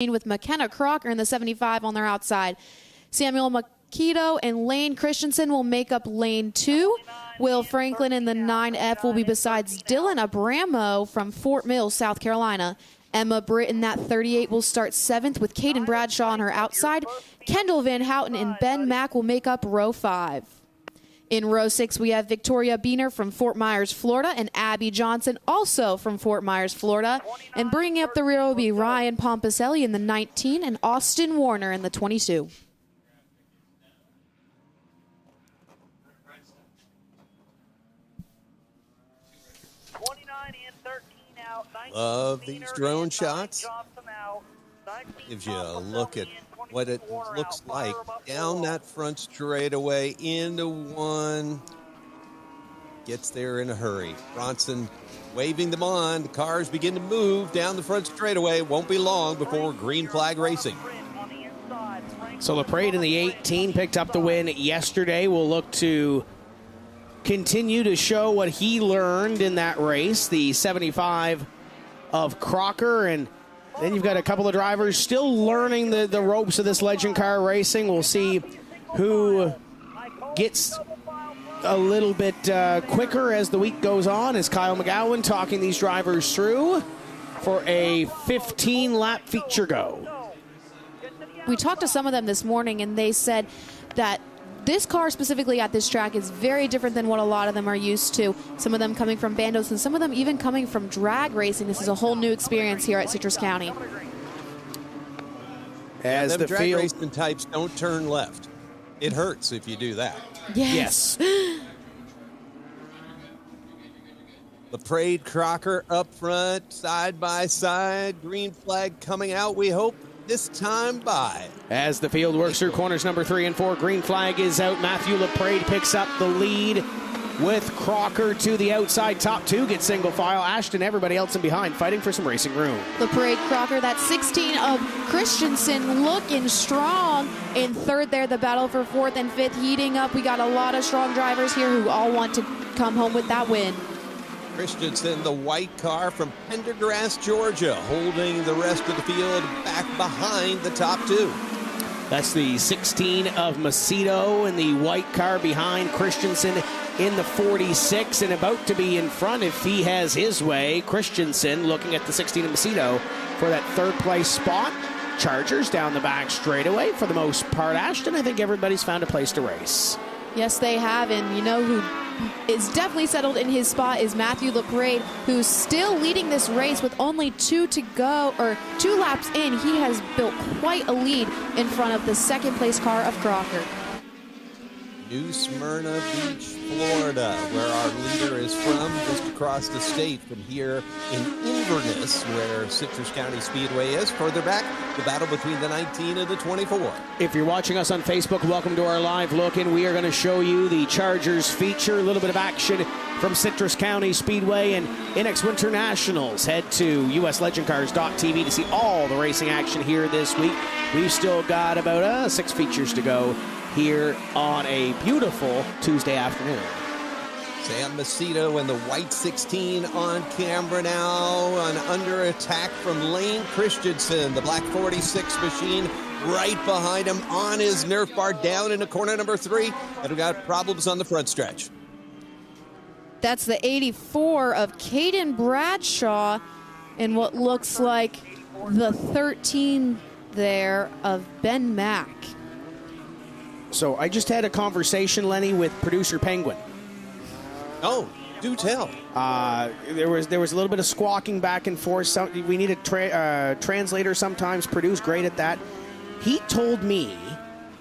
with McKenna Crocker in the 75 on their outside. Samuel Makito and Lane Christensen will make up lane 2. Will Franklin in the 9F will be besides Dylan Abramo from Fort Mill, South Carolina. Emma Britt in that 38 will start 7th with Caden Bradshaw on her outside. Kendall Van Houten and Ben Mack will make up row 5. In row 6, we have Victoria Beener from Fort Myers, Florida, and Abby Johnson, also from Fort Myers, Florida. And bringing up the rear will be Ryan Pompiselli in the 19 and Austin Warner in the 22. Love these drone shots. Gives you a look at what it looks like down that front straightaway into one. Gets there in a hurry. Bronson waving them on. The cars begin to move down the front straightaway. Won't be long before green flag racing. So LaPrade in the 18 picked up the win yesterday. Will look to continue to show what he learned in that race. The 75 of Crocker, and then you've got a couple of drivers still learning the ropes of this legend car racing. We'll see who gets a little bit quicker as the week goes on, as Kyle McGowan talking these drivers through for a 15-lap feature go. We talked to some of them this morning, and they said that this car specifically at this track is very different than what a lot of them are used to. Some of them coming from bandos and some of them even coming from drag racing. This is a whole new experience here at Citrus County. As the drag racing types don't turn left. It hurts if you do that. Yes. LaPrade, Crocker up front, side by side. Green flag coming out, we hope, this time by. As the field works through corners number 3 and 4, green flag is out. Matthew LaPrade picks up the lead with Crocker to the outside. Top 2 get single file. Ashton, everybody else in behind, fighting for some racing room. LaPrade, Crocker, that 16 of Christensen looking strong. In 3rd there, the battle for 4th and 5th heating up. We got a lot of strong drivers here who all want to come home with that win. Christensen, the white car from Pendergrass, Georgia, holding the rest of the field back behind the top 2. That's the 16 of Macedo and the white car behind Christensen in the 46, and about to be in front if he has his way. Christensen looking at the 16 of Macedo for that 3rd place spot. Chargers down the back straightaway for the most part. Ashton, I think everybody's found a place to race. Yes, they have, and you know who is definitely settled in his spot is Matthew LaPrade, who's still leading this race with only 2 to go, or 2 laps in. He has built quite a lead in front of the 2nd place car of Crocker. New Smyrna Beach, Florida, where our leader is from, just across the state from here in Inverness, where Citrus County Speedway is. Further back, the battle between the 19 and the 24. If you're watching us on Facebook, welcome to our live look, and we are going to show you the Chargers feature, a little bit of action from Citrus County Speedway and INEX Winter Nationals. Head to uslegendcars.tv to see all the racing action here this week. We've still got about 6 features to go here on a beautiful Tuesday afternoon. Sam Macedo and the white 16 on camera now, and under attack from Lane Christensen, the black 46 machine right behind him on his Nerf bar down into corner number 3, and we got problems on the front stretch. That's the 84 of Caden Bradshaw and what looks like the 13 there of Ben Mack. So I just had a conversation, Lenny, with producer Penguin. Oh, do tell. There was a little bit of squawking back and forth. We need a translator sometimes. Purdue's great at that. He told me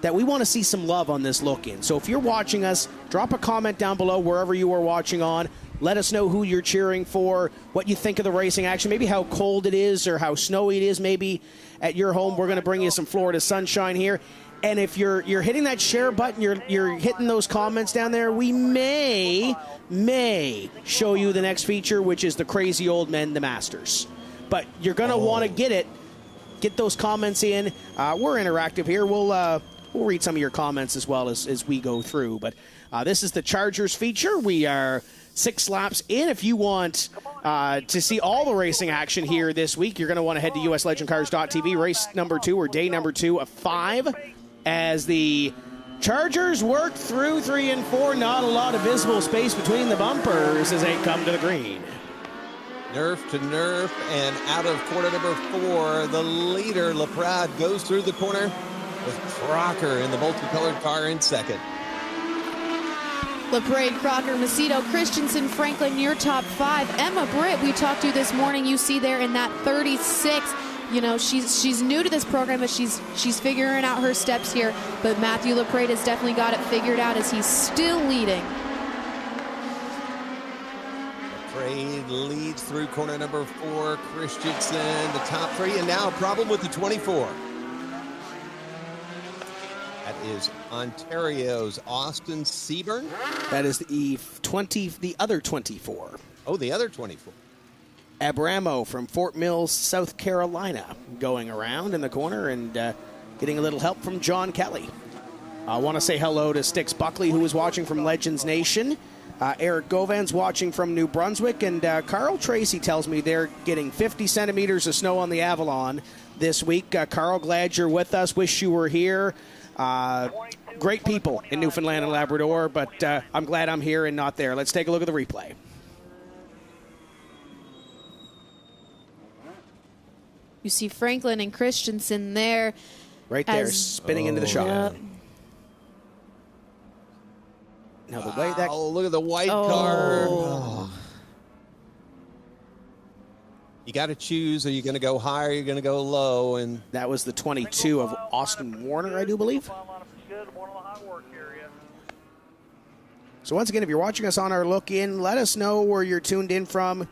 that we want to see some love on this look-in. So if you're watching us, drop a comment down below wherever you are watching on. Let us know who you're cheering for, what you think of the racing action, maybe how cold it is or how snowy it is maybe at your home. We're going to bring you some Florida sunshine here. And if you're hitting that share button, you're hitting those comments down there, we may show you the next feature, which is the Crazy Old Men, the Masters. But you're going to want to get those comments in. We're interactive here. We'll read some of your comments as well as we go through. But this is the Chargers feature. We are 6 laps in. If you want To see all the racing action here this week, you're going to want to head to uslegendcars.tv. Race number 2, or day number 2 of 5, as the Chargers work through 3 and 4. Not a lot of visible space between the bumpers as they come to the green. Nerf to nerf, and out of corner number 4, the leader, LaPrade, goes through the corner with Crocker in the multicolored car in second. LaPrade, Crocker, Macedo, Christensen, Franklin, your top 5. Emma Britt, we talked to this morning, you see there in that 36. You know, she's new to this program, but she's figuring out her steps here. But Matthew LaPrade has definitely got it figured out as he's still leading. LaPrade leads through corner number 4. Christensen, the top 3, and now a problem with the 24. That is Ontario's Austin Seaburn. That is the other 24. Oh, the other 24. Abramo from Fort Mills, South Carolina, going around in the corner and getting a little help from John Kelly. I want to say hello to Styx Buckley, who is watching from Legends Nation. Eric Govan's watching from New Brunswick. And Carl Tracy tells me they're getting 50 centimeters of snow on the Avalon this week. Carl, glad you're with us. Wish you were here. Great people in Newfoundland and Labrador, but I'm glad I'm here and not there. Let's take a look at the replay. You see Franklin and Christensen there. Right there, spinning into the shot. Yep. Now the way that... Oh, look at the white car. Oh. You got to choose. Are you going to go high or are you going to go low? And that was the 22 of Austin Warner, I do believe. So once again, if you're watching us on our look in, let us know where you're tuned in from.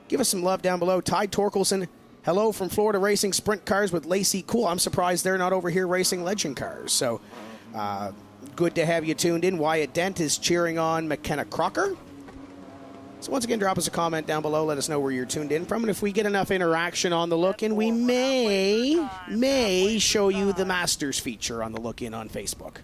Give us some love down below. Ty Torkelson, hello from Florida Racing Sprint Cars with Lacey Cool. I'm surprised they're not over here racing Legend Cars. So good to have you tuned in. Wyatt Dent is cheering on McKenna Crocker. So once again, drop us a comment down below. Let us know where you're tuned in from. And if we get enough interaction on the look-in, we may show you the Masters feature on the look-in on Facebook.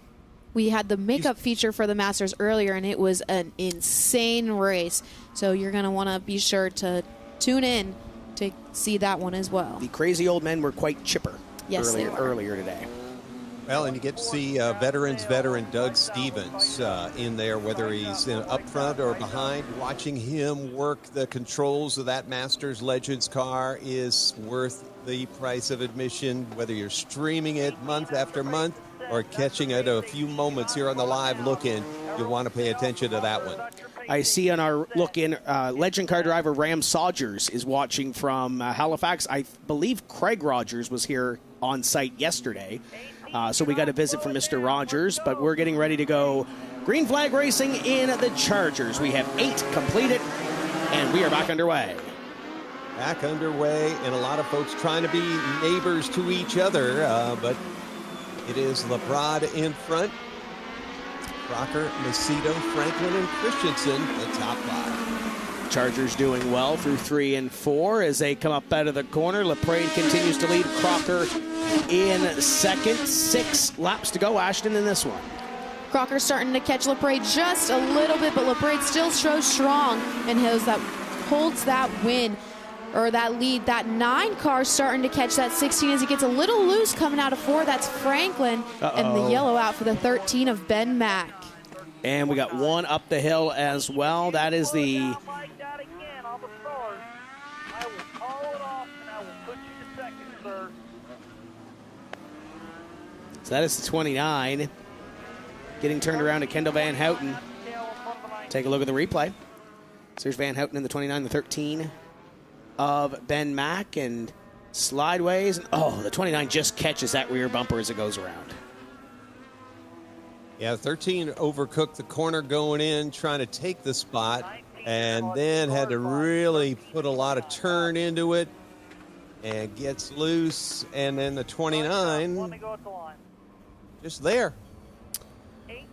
We had the makeup feature for the Masters earlier, and it was an insane race. So you're going to want to be sure to tune in to see that one as well. The crazy old men were quite chipper earlier today. Well, and you get to see veteran Doug Stevens in there, whether he's up front or behind. Watching him work the controls of that Masters Legends car is worth the price of admission, whether you're streaming it month after month or catching it a few moments here on the live look-in. You'll want to pay attention to that one. I see on our look-in, Legend car driver Ram Sodgers is watching from Halifax. I believe Craig Rogers was here on site yesterday. So we got a visit from Mr. Rogers, but we're getting ready to go green flag racing in the Chargers. We have 8 completed, and we are back underway. Back underway, and a lot of folks trying to be neighbors to each other, but it is LaPrade in front. Crocker, Macedo, Franklin, and Christensen, the top 5. Chargers doing well through 3 and 4 as they come up out of the corner. LaPrade continues to lead. Crocker in second. 6 laps to go, Ashton, in this one. Crocker starting to catch LaPrade just a little bit, but LaPrade still shows strong and holds that win, or that lead. That 9 car starting to catch that 16 as he gets a little loose coming out of 4. That's Franklin. And the yellow out for the 13 of Ben Mack. And we got 1 up the hill as well. That is the... So that is the 29. Getting turned around to Kendall Van Houten. Take a look at the replay. So there's Van Houten in the 29, the 13 of Ben Mack, and slideways. The 29 just catches that rear bumper as it goes around. Yeah, 13 overcooked the corner going in, trying to take the spot, and then had to really put a lot of turn into it, and gets loose, and then the 29 just there. 18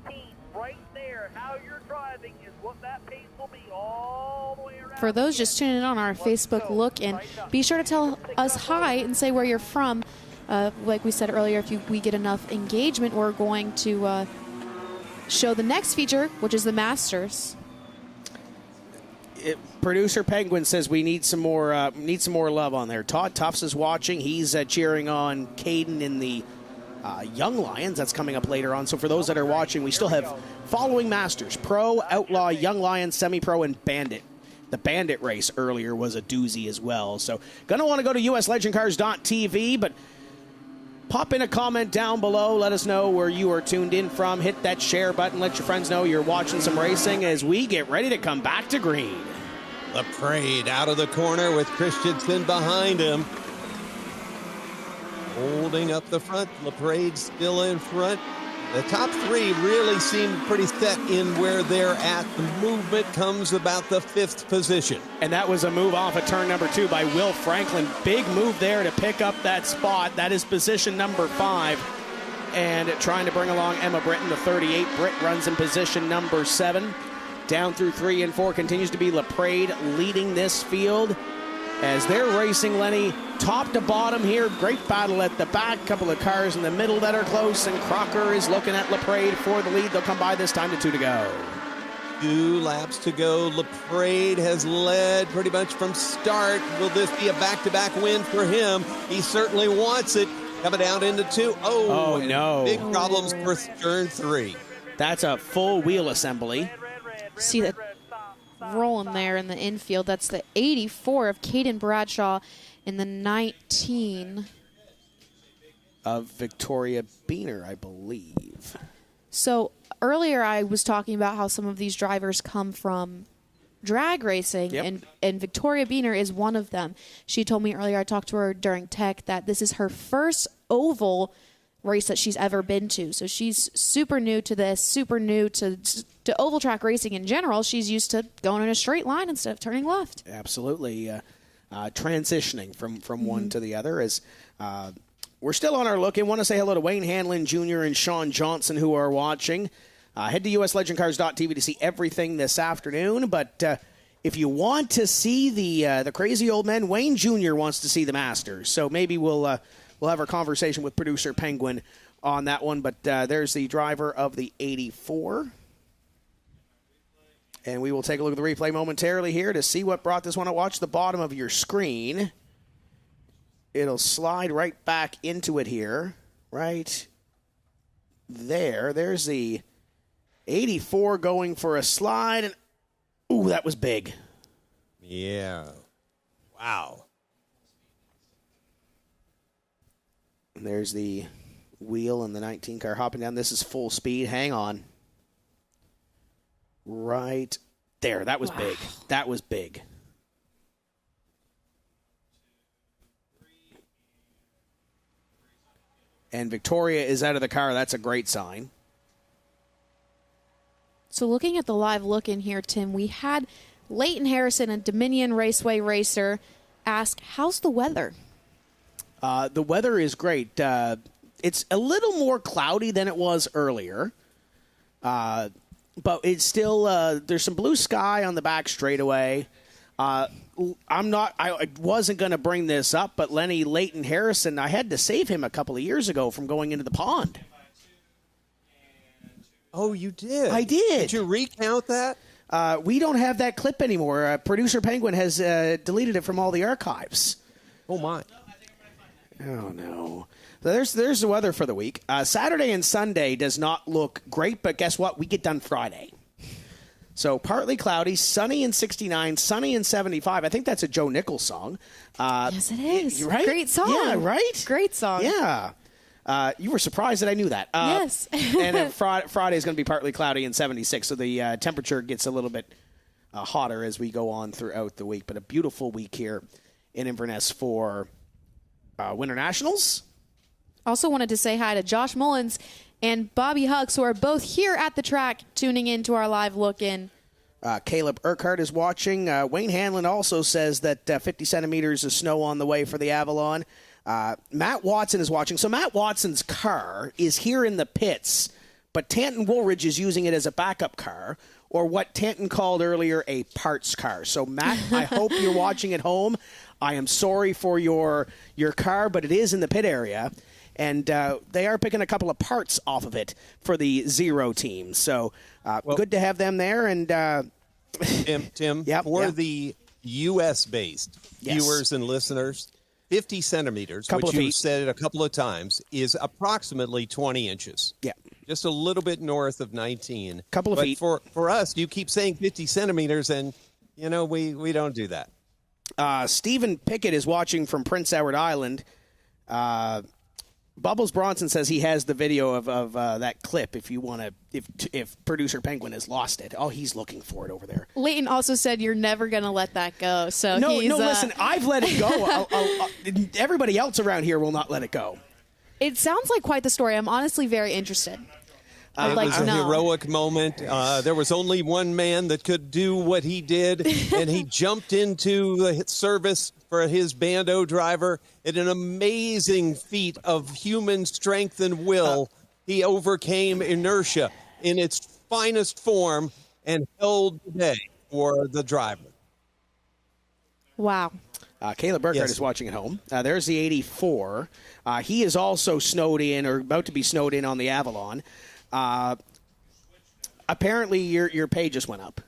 right there. How you're driving is what that pace will be all the way around. For those just tuning in on our Facebook look in, be sure to tell us hi and say where you're from. Like we said earlier, if we get enough engagement, we're going to show the next feature, which is the Masters. Producer Penguin says we need some more love on there. Todd Tufts is watching. He's cheering on Caden in the Young Lions. That's coming up later on. So for those that are watching, we still have following Masters: Pro, Outlaw, Young Lions, Semi-Pro, and Bandit. The Bandit race earlier was a doozy as well. So going to want to go to uslegendcars.tv, but pop in a comment down below. Let us know where you are tuned in from. Hit that share button. Let your friends know you're watching some racing as we get ready to come back to green. LaPrade out of the corner with Christensen behind him. Holding up the front. LaPrade still in front. The top three really seem pretty set in where they're at. The movement comes about the 5th position. And that was a move off of turn number 2 by Will Franklin. Big move there to pick up that spot. That is position number 5. And trying to bring along Emma Britton, the 38. Britt runs in position number 7. Down through 3 and 4 continues to be LaPrade leading this field as they're racing, Lenny, top to bottom here. Great battle at the back. Couple of cars in the middle that are close, and Crocker is looking at LaPrade for the lead. They'll come by this time to 2 to go. 2 laps to go. LaPrade has led pretty much from start. Will this be a back-to-back win for him? He certainly wants it. Coming down into 2. Oh no. Big problems for turn 3. That's a full wheel assembly. See that rolling there in the infield. That's the 84 of Caden Bradshaw in the 19 of Victoria Beener, I believe. So earlier I was talking about how some of these drivers come from drag racing, Yep. and Victoria Beener is one of them. She told me earlier, I talked to her during tech, that this is her first oval race that she's ever been to. So she's super new to this, super new to oval track racing in general. She's used to going in a straight line instead of turning left. Absolutely. Transitioning from one to the other. As we're still on our look in. Want to say hello to Wayne Hanlon Jr. and Sean Johnson who are watching. Head to uslegendcars.tv to see everything this afternoon. But if you want to see the crazy old men, Wayne Jr. wants to see the Masters. So maybe we'll have our conversation with producer Penguin on that one. But there's the driver of the 84. And we will take a look at the replay momentarily here to see what brought this one. Watch the bottom of your screen. It'll slide right back into it here. Right there. There's the 84 going for a slide. And ooh, that was big. Yeah. Wow. And there's the wheel and the 19 car hopping down. This is full speed. Hang on. Right there. That was big. That was big. And Victoria is out of the car. That's a great sign. So looking at the live look in here, Tim, we had Leighton Harrison, a Dominion Raceway racer, ask, how's the weather? The weather is great. It's a little more cloudy than it was earlier. But it's still, there's some blue sky on the back straightaway. I wasn't going to bring this up, but Lenny Leighton Harrison, I had to save him a couple of years ago from going into the pond. Oh, you did? I did. Did you recount that? We don't have that clip anymore. Producer Penguin has deleted it from all the archives. Oh, my. Oh, no. There's the weather for the week. Saturday and Sunday does not look great, but guess what? We get done Friday. So partly cloudy, sunny and 69, sunny and 75. I think that's a Joe Nichols song. Yes, it is. Right? Great song. Yeah, right? Great song. Yeah. You were surprised that I knew that. Yes. And then Friday is going to be partly cloudy and 76, so the temperature gets a little bit hotter as we go on throughout the week. But a beautiful week here in Inverness for Winter Nationals. Also wanted to say hi to Josh Mullins and Bobby Hucks, who are both here at the track tuning in to our live look-in. Caleb Urquhart is watching. Wayne Hanlon also says that 50 centimeters of snow on the way for the Avalon. Matt Watson is watching. So Matt Watson's car is here in the pits, but Tanton Woolridge is using it as a backup car, or what Tanton called earlier a parts car. So Matt, I hope you're watching at home. I am sorry for your car, but it is in the pit area. And they are picking a couple of parts off of it for the Zero team. So good to have them there. And Tim, Yep, for yep. the U.S.-based Yes. viewers and listeners, 50 centimeters, Couple which of you feet. said a couple of times, is approximately 20 inches. Yeah. Just a little bit north of 19. Couple of but feet. For us, you keep saying 50 centimeters, and, we don't do that. Stephen Pickett is watching from Prince Edward Island. Bubbles Bronson says he has the video of that clip if you want to, if producer Penguin has lost it. Oh, he's looking for it over there. Leighton also said you're never going to let that go. So No, he's, listen, I've let it go. Everybody else around here will not let it go. It sounds like quite the story. I'm honestly very interested. I'd It like was to a know. heroic moment. There was only one man that could do what he did, and he jumped into the service for his bando driver in an amazing feat of human strength and will. He overcame inertia in its finest form and held the day for the driver. Wow. Caleb Burkhardt Yes. is watching at home. There's the 84. He is also snowed in or about to be snowed in on the Avalon. Apparently, your pay just went up.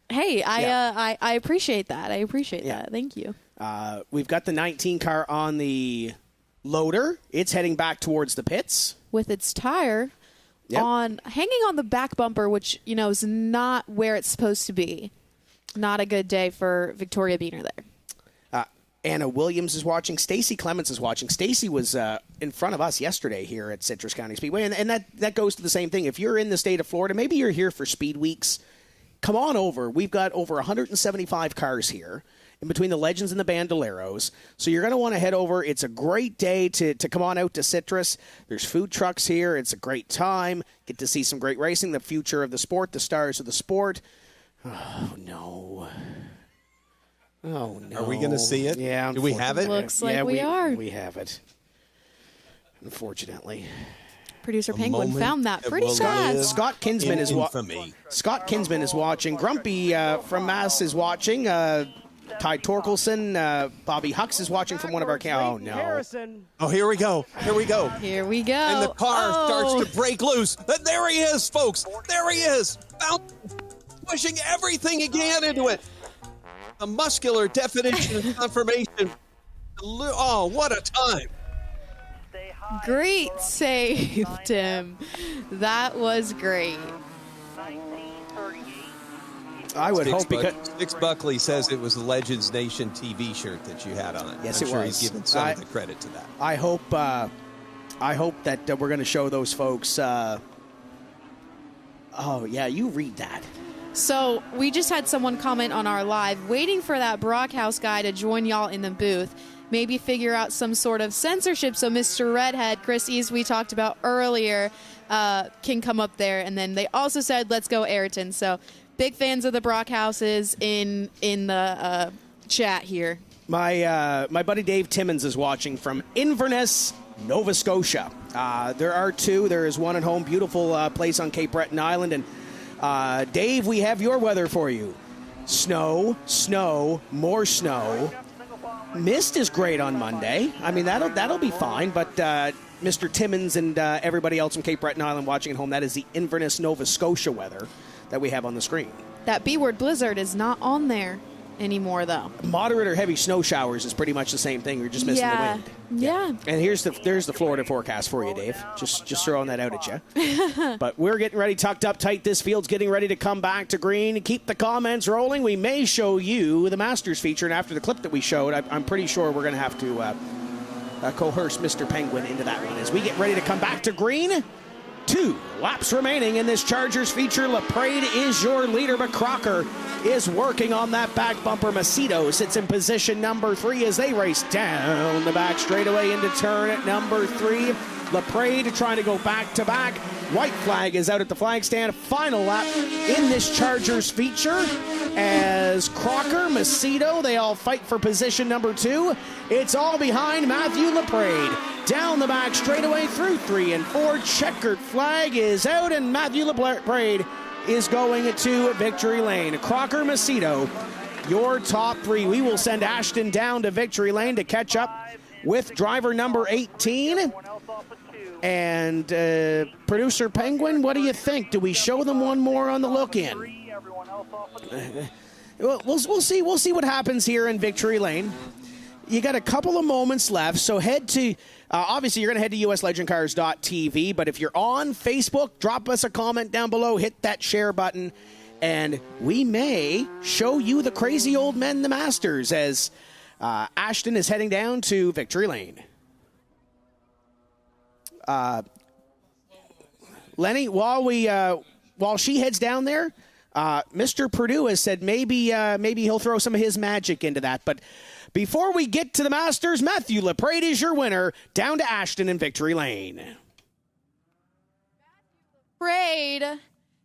Hey, Yeah. I appreciate that. I appreciate Yeah. that. Thank you. We've got the 19 car on the loader. It's heading back towards the pits. With its tire Yep. hanging on the back bumper, which, is not where it's supposed to be. Not a good day for Victoria Biener there. Anna Williams is watching. Stacy Clements is watching. Stacy was in front of us yesterday here at Citrus County Speedway, and that goes to the same thing. If you're in the state of Florida, maybe you're here for Speed Weeks, come on over. We've got over 175 cars here in between the Legends and the Bandoleros, so you're going to want to head over. It's a great day to come on out to Citrus. There's food trucks here. It's a great time. Get to see some great racing, the future of the sport, the stars of the sport. Oh, no. Oh, no. Are we going to see it? Yeah. Do we have it? Looks like yeah, we are. We have it. Unfortunately. Producer Penguin moment found that that pretty will fast. live Scott Kinsman is infamy. Scott Kinsman is watching. Grumpy from Mass is watching. Ty Torkelson, Bobby Hux is watching from one of our Oh no! Harrison. Oh, here we go. Here we go. Here we go. And the car Oh. starts to break loose. And there he is, folks. There he is. Pushing everything he can into it. A muscular definition and confirmation. Oh, what a time. Stay high. Great save, Tim. That was great. 1938. I would hope because Six Buckley says it was the Legends Nation TV shirt that you had on. Yes, I'm it sure was. he's given some of the credit to that. I hope that we're going to show those folks. Oh yeah, you read that. So we just had someone comment on our live, waiting for that Brockhouse guy to join y'all in the booth. Maybe figure out some sort of censorship so Mr. Redhead, Chris East, we talked about earlier, can come up there. And then they also said, let's go Ayrton. So big fans of the Brockhouses in the chat here. My buddy Dave Timmons is watching from Inverness, Nova Scotia. There are two. There is one at home, beautiful place on Cape Breton Island. And Dave, we have your weather for you. Snow, more snow. Mist is great on Monday. I mean, that'll be fine. But Mr. Timmons and everybody else from Cape Breton Island watching at home, that is the Inverness, Nova Scotia weather that we have on the screen. That B-word blizzard is not on there anymore, though. Moderate or heavy snow showers is pretty much the same thing. You're just missing the wind. Yeah. And there's the Florida forecast for you, Dave. Just throwing that out at you. But we're getting ready, tucked up tight. This field's getting ready to come back to green. Keep the comments rolling. We may show you the Masters feature, and after the clip that we showed, I'm pretty sure we're going to have to coerce Mr. Penguin into that one as we get ready to come back to green. 2 laps remaining in this Chargers feature. LaPrade is your leader, but Crocker is working on that back bumper. Macedo sits in position number 3 as they race down the back straightaway into turn at number 3. LaPrade trying to go back-to-back. White flag is out at the flag stand. Final lap in this Chargers feature as Crocker, Macedo, they all fight for position number 2. It's all behind Matthew LaPrade. Down the back straightaway through 3 and 4. Checkered flag is out, and Matthew LaPrade is going to victory lane. Crocker, Macedo, your top 3. We will send Ashton down to victory lane to catch up with driver number 18. And producer Penguin, what do you think? Do we show them one more on the look-in? everyone else off of the Well, we'll see. We'll see what happens here in Victory Lane. You got a couple of moments left, so head to, obviously you're going to head to uslegendcars.tv, but if you're on Facebook, drop us a comment down below, hit that share button, and we may show you the crazy old men, the Masters, as Ashton is heading down to Victory Lane. Lenny, while she heads down there, Mr. Purdue has said maybe he'll throw some of his magic into that, but before we get to the Masters, Matthew Leprade is your winner, down to Ashton in Victory Lane. Leprade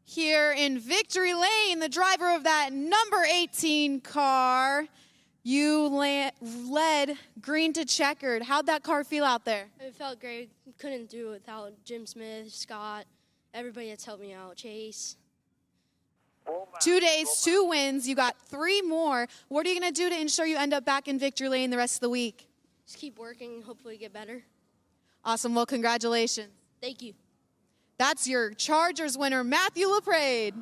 here in Victory Lane, the driver of that number 18 car. You led green to checkered. How'd that car feel out there? It felt great. Couldn't do it without Jim Smith, Scott, everybody that's helped me out, Chase. 2 days, 2 wins. You got 3 more. What are you going to do to ensure you end up back in Victory Lane the rest of the week? Just keep working, hopefully get better. Awesome. Well, congratulations. Thank you. That's your Chargers winner, Matthew Leprade.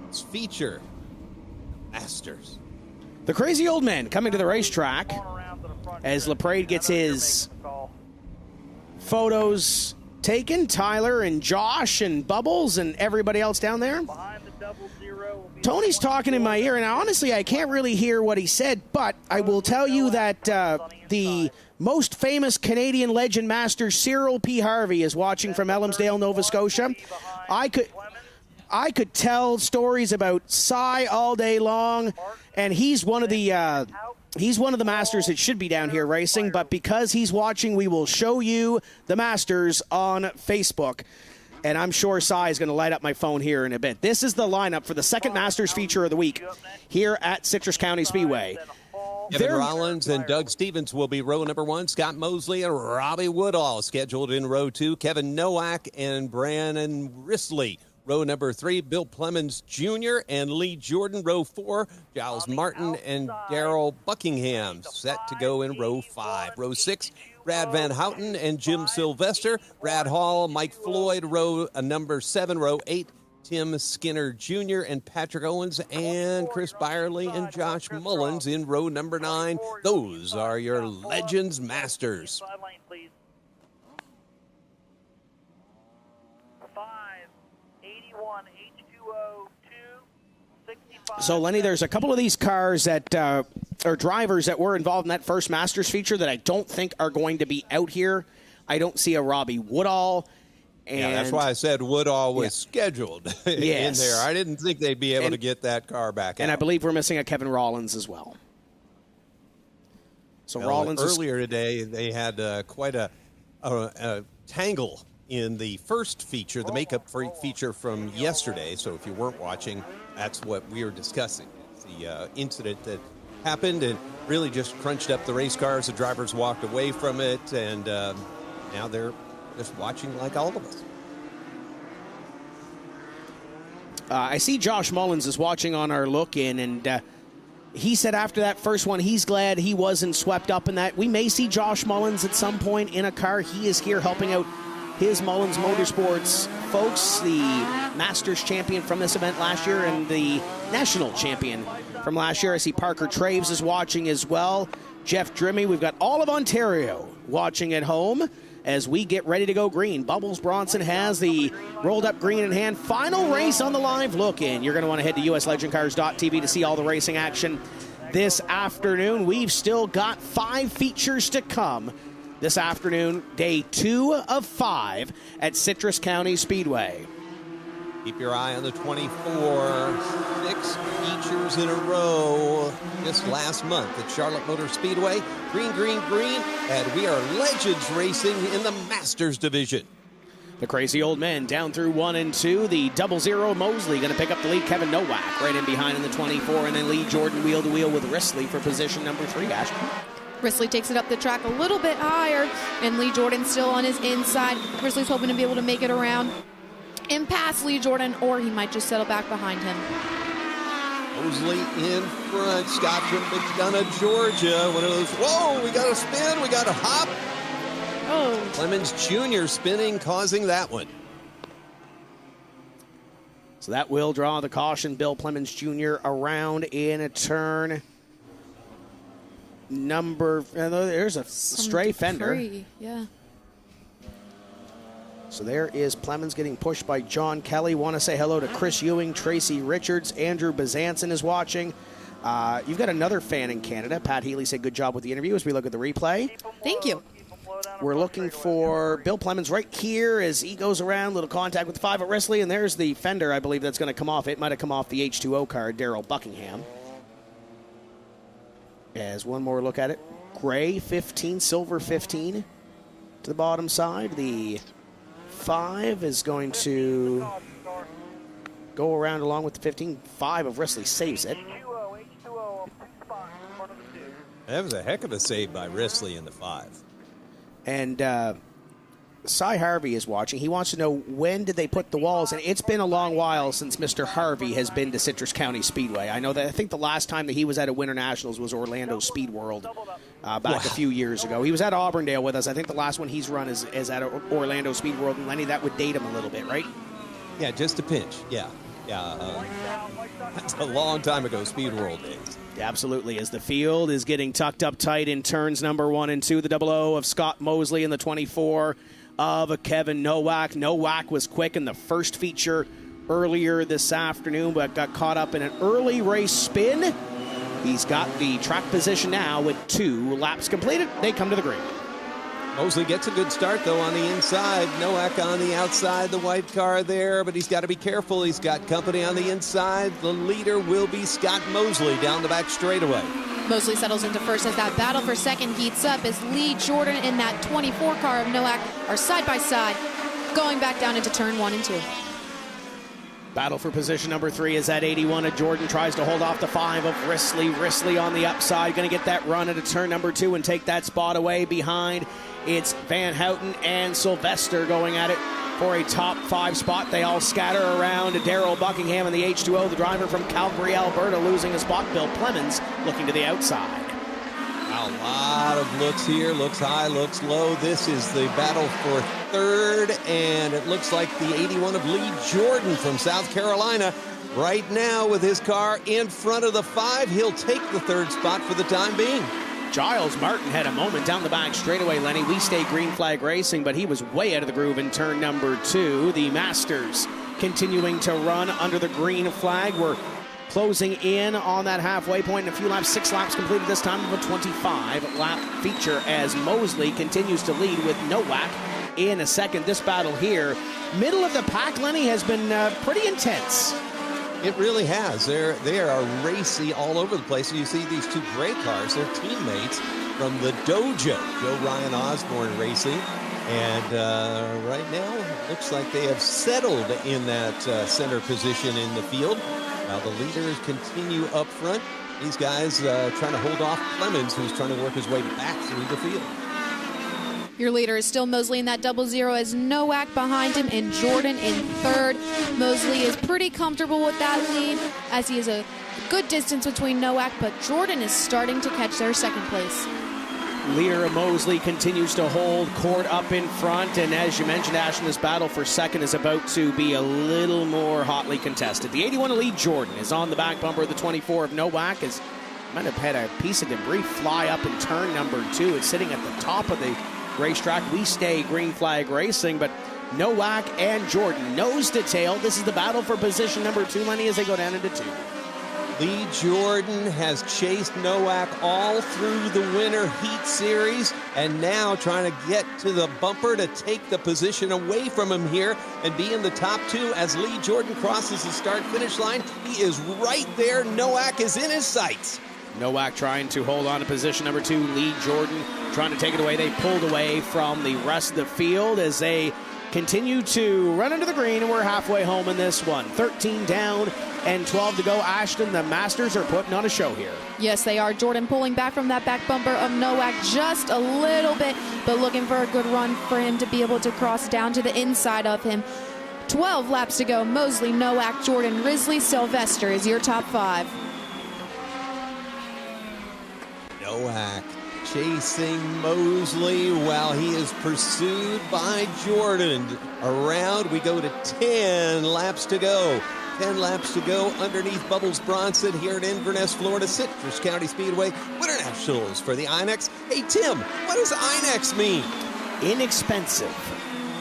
It's feature Masters. The crazy old men coming to the racetrack as Leprade gets his photos taken. Tyler and Josh and Bubbles and everybody else down there. Tony's talking in my ear, and honestly, I can't really hear what he said, but I will tell you that the most famous Canadian legend master, Cyril P. Harvey, is watching from Elmsdale, Nova Scotia. I could tell stories about Cy all day long, and he's one of the masters that should be down here racing, but because he's watching, we will show you the Masters on Facebook. And I'm sure Cy is going to light up my phone here in a bit. This is the lineup for the second Masters feature of the week here at Citrus County Speedway. Kevin Rollins and Doug Stevens will be row number 1. Scott Mosley and Robbie Woodall scheduled in row 2. Kevin Nowak and Brandon Risley, row number 3. Bill Clemens Jr. and Lee Jordan, row 4. Giles Martin and Daryl Buckingham set to go in row 5. Row 6, Brad Van Houten and Jim Sylvester. Brad Hall, Mike Floyd, row number 7. Row 8, Tim Skinner Jr. and Patrick Owens and Chris Byerly and Josh Mullins in row number 9. Those are your Legends Masters. So, Lenny, there's a couple of these cars that or drivers that were involved in that first Masters feature that I don't think are going to be out here. I don't see a Robbie Woodall. And yeah, that's why I said Woodall was scheduled in there. I didn't think they'd be able to get that car back and out. I believe we're missing a Kevin Rollins as well. So Rollins earlier today, they had quite a tangle in the first feature, the makeup feature from yesterday. So if you weren't watching, that's what we were discussing. The incident that happened and really just crunched up the race cars. The drivers walked away from it, and now they're just watching like all of us. I see Josh Mullins is watching on our look-in, and he said after that first one, he's glad he wasn't swept up in that. We may see Josh Mullins at some point in a car. He is here helping out his Mullins Motorsports folks, the Masters champion from this event last year and the national champion from last year. I see Parker Traves is watching as well. Jeff Drimmy. We've got all of Ontario watching at home as we get ready to go green. Bubbles Bronson has the rolled up green in hand. Final race on the live look-in. You're going to want to head to uslegendcars.tv to see all the racing action this afternoon. We've still got 5 features to come this afternoon, day 2 of 5 at Citrus County Speedway. Keep your eye on the 24. 6 features in a row this last month at Charlotte Motor Speedway. Green, green, green, and we are Legends racing in the Masters division. The crazy old men down through 1 and 2. The 00 Mosley going to pick up the lead. Kevin Nowak right in behind in the 24, and then Lee Jordan wheel to wheel with Risley for position number 3. Ashton. Risley takes it up the track a little bit higher, and Lee Jordan still on his inside. Risley's hoping to be able to make it around and pass Lee Jordan, or he might just settle back behind him. Mosley in front. Scott from McDonough, Georgia. One of those, whoa, we got a spin, we got a hop. Oh. Clemens Jr. spinning, causing that one. So that will draw the caution. Bill Clemens Jr. around in a turn. There's a stray fender. Yeah. So there is Clemens getting pushed by John Kelly. Want to say hello to Chris Ewing, Tracy Richards, Andrew Bazanson is watching. You've got another fan in Canada. Pat Healy said good job with the interview as we look at the replay. Thank you. We're looking for Bill Clemens right here as he goes around. Little contact with the 5 at Risley, and there's the fender, I believe, that's going to come off. It might have come off the H2O card, Daryl Buckingham. As one more look at it. Gray 15, silver 15 to the bottom side. The 5 is going to go around along with the 15. 5 of Risley saves it. That was a heck of a save by Risley in the 5. And Cy Harvey is watching. He wants to know, when did they put the walls in? It's been a long while since Mr. Harvey has been to Citrus County Speedway. I know that. I think the last time that he was at a Winter Nationals was Orlando Speed World back a few years ago. He was at Auburndale with us. I think the last one he's run is at Orlando Speed World. And Lenny, that would date him a little bit, right? Yeah, just a pinch. Yeah. That's a long time ago, Speed World days. Absolutely, as the field is getting tucked up tight in turns number 1 and 2. The 00 of Scott Mosley and the 24 of Kevin Nowak. Nowak was quick in the first feature earlier this afternoon, but got caught up in an early race spin. He's got the track position now with 2 laps completed. They come to the green. Mosley gets a good start, though, on the inside. Nowak on the outside, the white car there, but he's got to be careful. He's got company on the inside. The leader will be Scott Mosley down the back straightaway. Mosley settles into first as that battle for second heats up as Lee Jordan and that 24 car of Nowak are side by side, going back down into turn 1 and 2. Battle for position number 3 is at 81 of Jordan. Tries to hold off the 5 of Risley. Risley on the upside. Going to get that run into turn number 2 and take that spot away behind. It's Van Houten and Sylvester going at it for a top 5 spot. They all scatter around. Daryl Buckingham in the H2O, the driver from Calgary, Alberta, losing a spot. Bill Clemens looking to the outside. A lot of looks here. Looks high, looks low. This is the battle for third, and it looks like the 81 of Lee Jordan from South Carolina right now with his car in front of the 5. He'll take the third spot for the time being. Giles Martin had a moment down the back straightaway, Lenny. We stay green flag racing, but he was way out of the groove in turn number 2. The Masters continuing to run under the green flag. We're closing in on that halfway point in a few laps. 6 laps completed this time of a 25-lap feature as Mosley continues to lead with Nowak in a second. This battle here, middle of the pack, Lenny, has been pretty intense. It really has. They are racy all over the place. You see these 2 gray cars. They're teammates from the dojo. Joe Ryan Osborne Racing. And right now, it looks like they have settled in that center position in the field. Now the leaders continue up front. These guys trying to hold off Clemens, who's trying to work his way back through the field. Your leader is still Mosley in that 00 as Nowak behind him and Jordan in third. Mosley is pretty comfortable with that lead as he is a good distance between Nowak, but Jordan is starting to catch their second place. Leader Mosley continues to hold court up in front, and as you mentioned, Ashton, this battle for second is about to be a little more hotly contested. The 81 of Lee Jordan is on the back bumper of the 24 of Nowak, as might have had a piece of debris fly up in turn number 2. It's sitting at the top of the racetrack. We stay green flag racing, but Nowak and Jordan nose to tail. This is the battle for position number 2, Lenny, as they go down into 2. Lee Jordan has chased Nowak all through the Winter Heat Series and now trying to get to the bumper to take the position away from him here and be in the top 2 as Lee Jordan crosses the start-finish line. He is right there. Nowak is in his sights. Nowak trying to hold on to position number 2. Lee Jordan trying to take it away. They pulled away from the rest of the field as they continue to run into the green, and we're halfway home in this one. 13 down and 12 to go. Ashton, the Masters are putting on a show here. Yes, they are. Jordan pulling back from that back bumper of Nowak just a little bit, but looking for a good run for him to be able to cross down to the inside of him. 12 laps to go. Mosley, Nowak, Jordan, Risley, Sylvester is your top 5. Nowak chasing Mosley while he is pursued by Jordan. Around we go to 10 laps to go. 10 laps to go underneath Bubbles Bronson here at Inverness, Florida, Citrus County Speedway, Winter Nationals for the INEX. Hey, Tim, what does INEX mean? Inexpensive.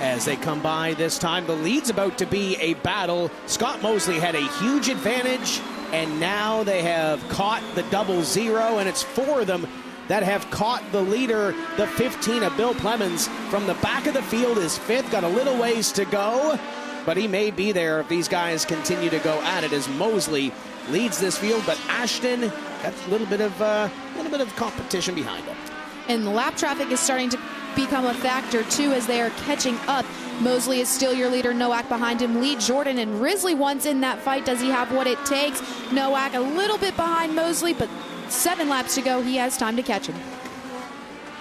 As they come by this time, the lead's about to be a battle. Scott Mosley had a huge advantage, and now they have caught the 00, and it's 4 of them that have caught the leader, the 15 of Bill Clemens. From the back of the field is 5th, got a little ways to go, but he may be there if these guys continue to go at it as Mosley leads this field, but Ashton got a little bit of competition behind him. And the lap traffic is starting to become a factor, too, as they are catching up. Mosley is still your leader. Nowak behind him. Lee Jordan and Risley once in that fight. Does he have what it takes? Nowak a little bit behind Mosley, but 7 laps to go. He has time to catch him.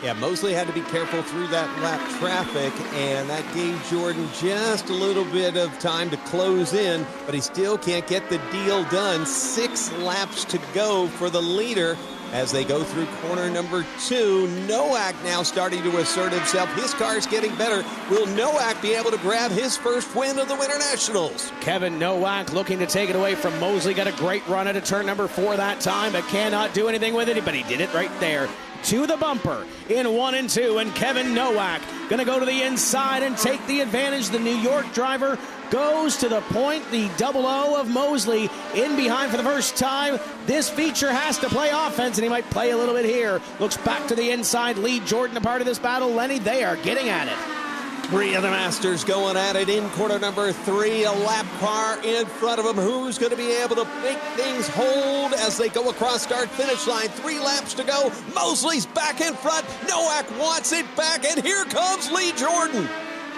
Yeah, Mosley had to be careful through that lap traffic, and that gave Jordan just a little bit of time to close in, but he still can't get the deal done. 6 laps to go for the leader as they go through corner number 2. Nowak now starting to assert himself. His car's getting better. Will Nowak be able to grab his first win of the Winter Nationals? Kevin Nowak looking to take it away from Mosley. Got a great run at a turn number 4 that time, but cannot do anything with it. But he did it right there to the bumper in 1 and 2. And Kevin Nowak going to go to the inside and take the advantage. The New York driver goes to the point. The 00 of Mosley in behind for the first time. This feature has to play offense, and he might play a little bit here. Looks back to the inside. Lee Jordan a part of this battle. Lenny, they are getting at it. 3 of the Masters going at it in corner number 3. A lap car in front of them. Who's going to be able to make things hold as they go across start-finish line? 3 laps to go. Mosley's back in front. Nowak wants it back, and here comes Lee Jordan.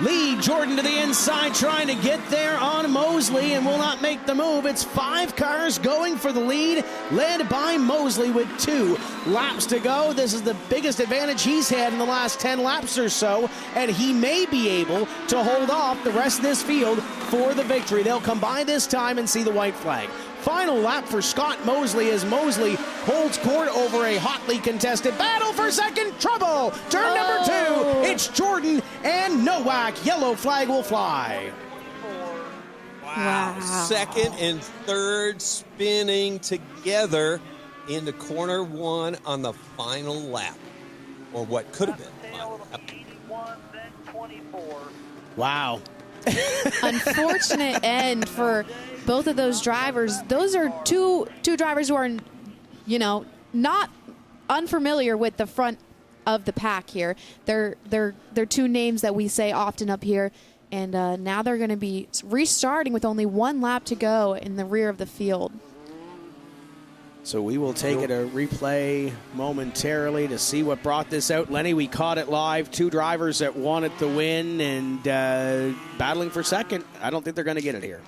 Lee Jordan to the inside, trying to get there on Mosley, and will not make the move. It's 5 cars going for the lead, led by Mosley with 2 laps to go. This is the biggest advantage he's had in the last 10 laps or so, and he may be able to hold off the rest of this field for the victory. They'll come by this time and see the white flag. Final lap for Scott Mosley as Mosley holds court over a hotly contested battle for second. Trouble! Turn number 2. It's Jordan and Nowak. Yellow flag will fly. Wow. Second and third spinning together into corner 1 on the final lap. Or what could have been final lap. Wow. Unfortunate end for both of those drivers. Those are two drivers who are, not unfamiliar with the front of the pack here. They're 2 names that we say often up here, and now they're going to be restarting with only 1 lap to go in the rear of the field. So we will take it a replay momentarily to see what brought this out. Lenny, we caught it live. 2 drivers that wanted the win and battling for second. I don't think they're going to get it here.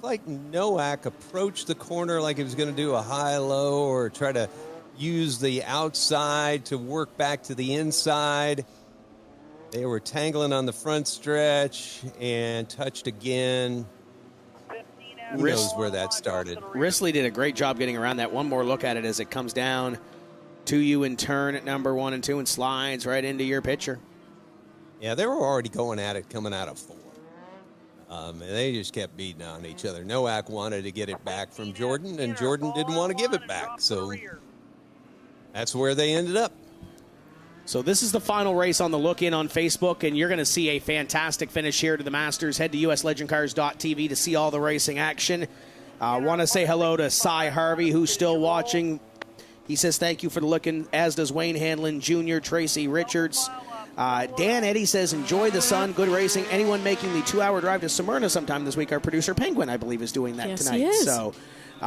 Like Nowak approached the corner like he was going to do a high-low or try to use the outside to work back to the inside. They were tangling on the front stretch and touched again. Who knows where that started? Risley did a great job getting around that. One more look at it as it comes down to you in turn at number 1 and 2 and slides right into your picture. Yeah, they were already going at it coming out of 4. And they just kept beating on each other. Nowak wanted to get it back from Jordan, and Jordan didn't want to give it back. So that's where they ended up. So this is the final race on the look-in on Facebook, and you're going to see a fantastic finish here to the Masters. Head to uslegendcars.tv to see all the racing action. I want to say hello to Cy Harvey, who's still watching. He says thank you for the look-in, as does Wayne Hanlon Jr., Tracy Richards. Dan Eddy says, enjoy the sun, good racing. Anyone making the 2-hour drive to Smyrna sometime this week, our producer Penguin, I believe, is doing that tonight. He is. So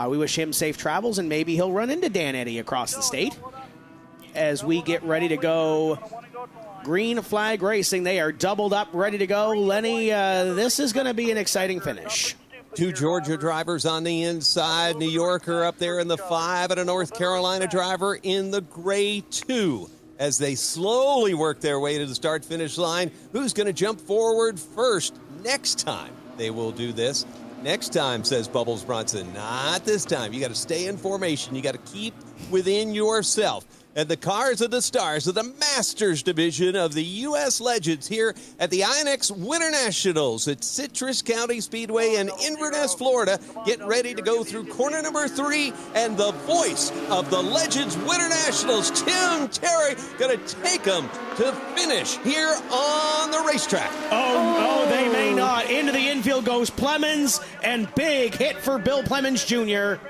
we wish him safe travels, and maybe he'll run into Dan Eddy across the state. As we get ready to go, green flag racing. They are doubled up, ready to go. Lenny, this is going to be an exciting finish. 2 Georgia drivers on the inside. New Yorker up there in the 5 and a North Carolina driver in the gray 2. As they slowly work their way to the start-finish line, who's going to jump forward first next time they will do this? Next time, says Bubbles Bronson. Not this time. You got to stay in formation. You got to keep within yourself. And the cars of the stars of the Masters division of the U.S. Legends here at the INEX Winter Nationals at Citrus County Speedway in Inverness, Florida. Get ready to go through corner number 3, and the voice of the Legends Winter Nationals, Tim Terry, going to take them to finish here on the racetrack. Oh, they may not. Into the infield goes Plemons, and big hit for Bill Plemons Jr.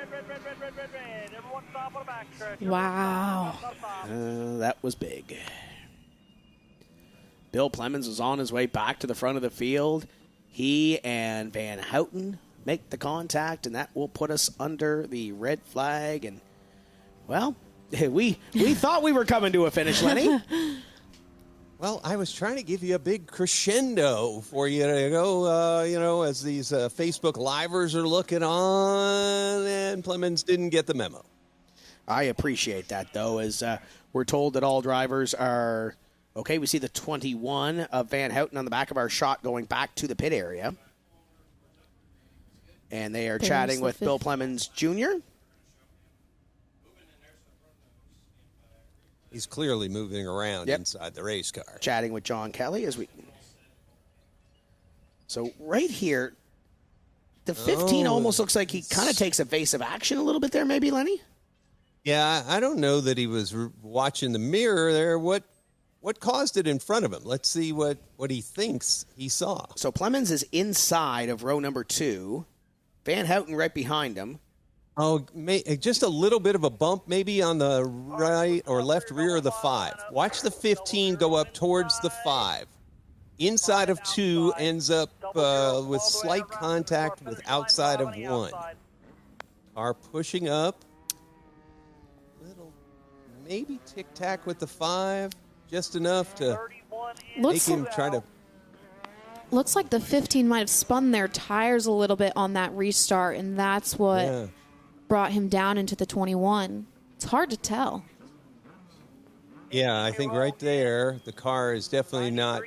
Wow. That was big. Bill Plemons was on his way back to the front of the field. He and Van Houten make the contact, and that will put us under the red flag. And, well, we thought we were coming to a finish, Lenny. Well, I was trying to give you a big crescendo for you to go, as these Facebook Livers are looking on, and Plemons didn't get the memo. I appreciate that, though, as we're told that all drivers are okay. We see the 21 of Van Houten on the back of our shot going back to the pit area. And they are chatting with Bill Plemons Jr. He's clearly moving around inside the race car. Chatting with John Kelly as we... So right here, the 15 almost looks like he kind of takes evasive action a little bit there, maybe, Lenny? Yeah, I don't know that he was watching the mirror there. What caused it in front of him? Let's see what he thinks he saw. So Plemons is inside of row number 2. Van Houten right behind him. Oh, just a little bit of a bump maybe on the right or left rear of the 5. Watch the 15 go up towards the 5. Inside of 2 ends up with slight contact with outside of 1. Car pushing up. Maybe tic-tac with the 5, just enough to make him try to... Looks like the 15 might have spun their tires a little bit on that restart, and that's what brought him down into the 21. It's hard to tell. Yeah, I think right there, the car is definitely not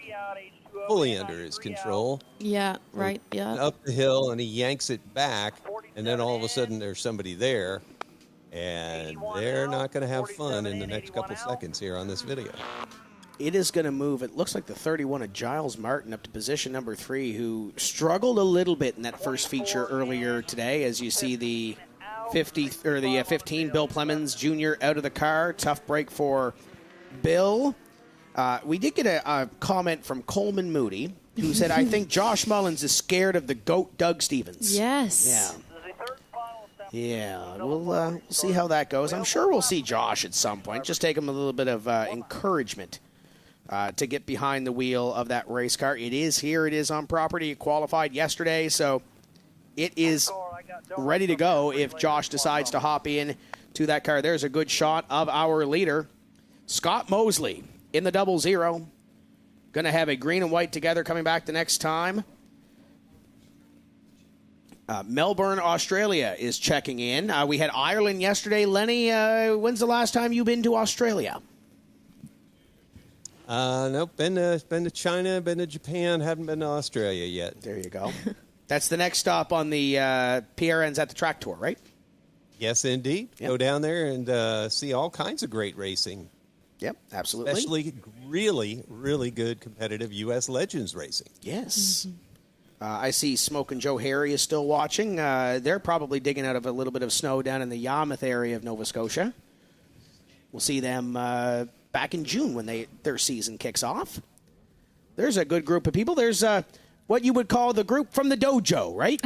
fully under his control. Yeah, right, yeah. Up the hill, and he yanks it back, and then all of a sudden there's somebody there. And they're not going to have fun in the next couple seconds here on this video. It is going to move. It looks like the 31 of Giles Martin up to position number 3, who struggled a little bit in that first feature earlier today. As you see the 15 Bill Plemons Jr. out of the car. Tough break for Bill. We did get a comment from Coleman Moody, who said, "I think Josh Mullins is scared of the GOAT Doug Stevens." Yes. Yeah. Yeah, we'll see how that goes. I'm sure we'll see Josh at some point. Just take him a little bit of encouragement to get behind the wheel of that race car. It is here. It is on property. It qualified yesterday, so it is ready to go if Josh decides to hop in to that car. There's a good shot of our leader, Scott Mosley, in the 00. Going to have a green and white together coming back the next time. Melbourne, Australia is checking in. We had Ireland yesterday. Lenny, when's the last time you've been to Australia? Nope. Been to China, been to Japan, haven't been to Australia yet. There you go. That's the next stop on the PRNs at the track tour, right? Yes, indeed. Yep. Go down there and see all kinds of great racing. Yep, absolutely. Especially really, really good competitive U.S. Legends racing. Yes. Mm-hmm. I see Smoke and Joe Harry is still watching. They're probably digging out of a little bit of snow down in the Yarmouth area of Nova Scotia. We'll see them back in June when their season kicks off. There's a good group of people. There's what you would call the group from the dojo, right?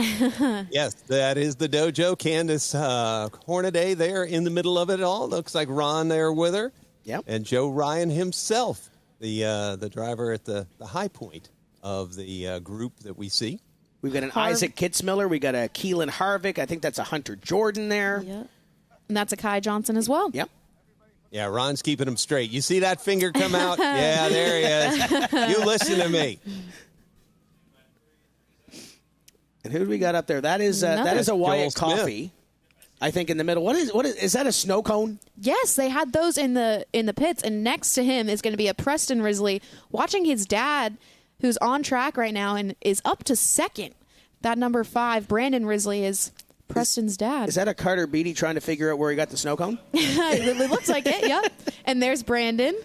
Yes, that is the dojo. Candace Hornaday there in the middle of it all. Looks like Ron there with her. Yep. And Joe Ryan himself, the driver at the high point of the group that we see. We've got an Isaac Kitzmiller. We got a Keelan Harvick. I think that's a Hunter Jordan there. Yep. And that's a Kai Johnson as well. Yep. Yeah, Ron's keeping him straight. You see that finger come out? Yeah, there he is. You listen to me. And who do we got up there? That is a Wyatt Coffee. I think in the middle. What is that a snow cone? Yes, they had those in the pits, and next to him is going to be a Preston Risley watching his dad, who's on track right now and is up to second, That number 5, Brandon Risley, is Preston's dad. Is that a Carter Beatty trying to figure out where he got the snow cone? It looks like it, yep. And there's Brandon.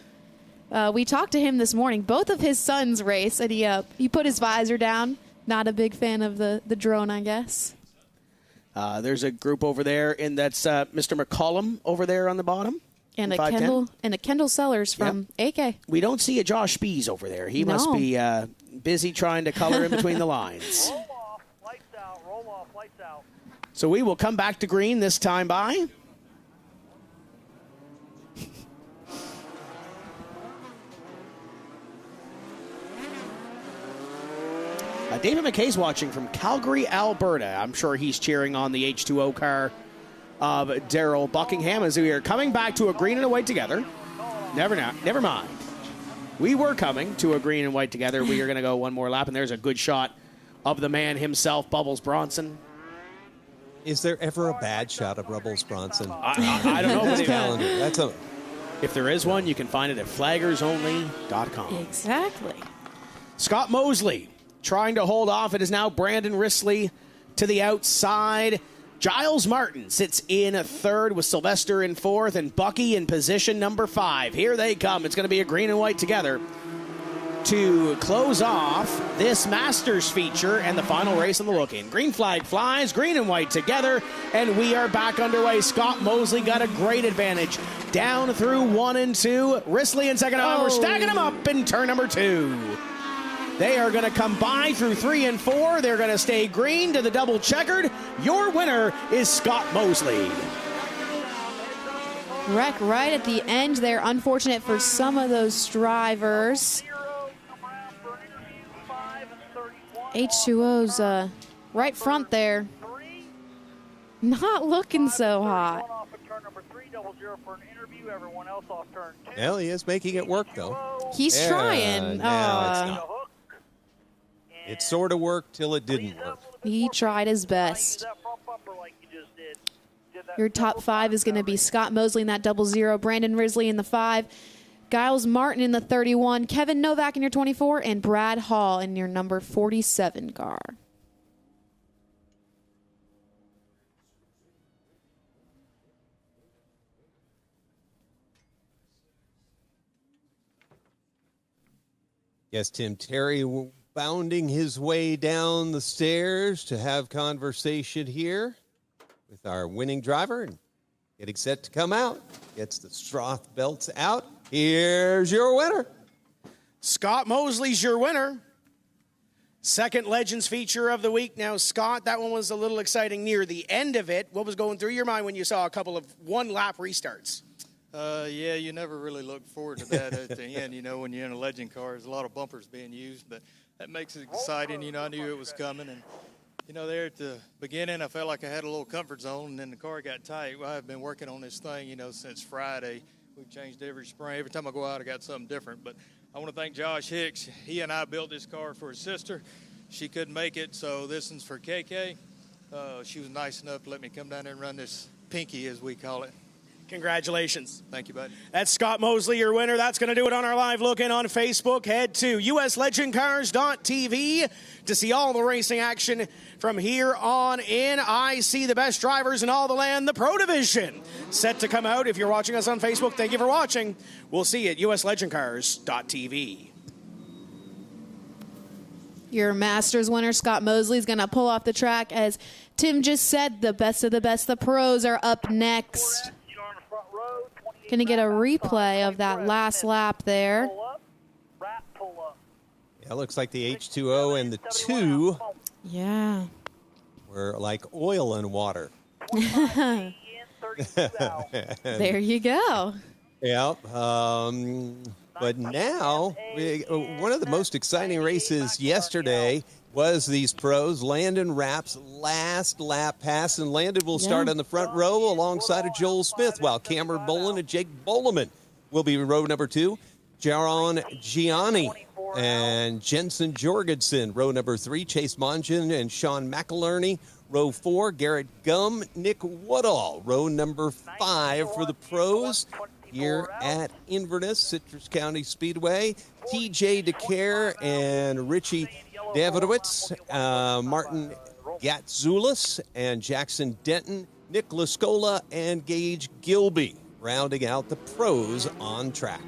We talked to him this morning. Both of his sons race, and he put his visor down. Not a big fan of the drone, I guess. There's a group over there, and that's Mr. McCollum over there on the bottom. And a Kendall Sellers from AK. We don't see a Josh Spees over there. He must be busy trying to color in between the lines. Roll off, lights out, roll off, lights out. So we will come back to green this time by. David McKay's watching from Calgary, Alberta. I'm sure he's cheering on the H2O car of Daryl Buckingham as we are coming back to a green and a white together. Never mind. We were coming to a green and white together. We are going to go one more lap, and there's a good shot of the man himself, Bubbles Bronson. Is there ever a bad shot of Bubbles Bronson? I don't know. Calendar. If there is one, you can find it at flaggersonly.com. Exactly. Scott Mosley trying to hold off. It is now Brandon Risley to the outside. Giles Martin sits in third with Sylvester in fourth and Bucky in position number 5. Here they come. It's going to be a green and white together to close off this Masters feature and the final race on the look-in. Green flag flies, green and white together, and we are back underway. Scott Mosley got a great advantage down through 1 and 2. Risley in second. We're stacking them up in turn number 2. They are going to come by through 3 and 4. They're going to stay green to the double checkered. Your winner is Scott Mosley. Wreck right at the end there. Unfortunate for some of those drivers. H2O's right front there. Not looking so hot. Well, he is making it work, though. He's trying. Now it's not. It sort of worked till it didn't work. He tried his best. Your top 5 is going to be Scott Mosley in that 00, Brandon Risley in the 5, Giles Martin in the 31, Kevin Novak in your 24, and Brad Hall in your number 47 car. Yes, Tim Terry bounding his way down the stairs to have conversation here with our winning driver and getting set to come out. Gets the Stroth belts out. Here's your winner. Scott Mosley's your winner. Second Legends feature of the week. Now, Scott, that one was a little exciting near the end of it. What was going through your mind when you saw a couple of one-lap restarts? Yeah, you never really look forward to that at the end. You know, when you're in a Legend car, there's a lot of bumpers being used, but that makes it exciting. You know, I knew it was coming. And, you know, there at the beginning, I felt like I had a little comfort zone, and then the car got tight. Well, I've been working on this thing, you know, since Friday. We've changed every spring. Every time I go out, I got something different. But I want to thank Josh Hicks. He and I built this car for his sister. She couldn't make it, so this one's for KK. She was nice enough to let me come down there and run this Pinky, as we call it. Congratulations. Thank you, bud. That's Scott Mosley, your winner. That's going to do it on our live look-in on Facebook. Head to uslegendcars.tv to see all the racing action from here on in. I see the best drivers in all the land, the Pro Division, set to come out. If you're watching us on Facebook, thank you for watching. We'll see you at uslegendcars.tv. Your Masters winner, Scott Mosley, is going to pull off the track. As Tim just said, the best of the best, the pros, are up next. Going to get a replay of that last lap there. Yeah, it looks like the H2O and the 2 were like oil and water. There you go. Yeah. But now, one of the most exciting races yesterday was these pros. Landon Rapp's last lap pass, and Landon will start on the front row alongside of Joel Smith, while Cameron Bolin and Jake Bolaman will be row number 2. Jaron Gianni and Jensen Jorgensen, row number 3. Chase Mongen and Sean McIlerney, row 4. Garrett Gumm, Nick Woodall, row number 5 for the pros here at Inverness, Citrus County Speedway. TJ DeCare and Richie Davidowitz, Martin Gatzoulis, and Jackson Denton, Nick Lascola, and Gage Gilby, rounding out the pros on track.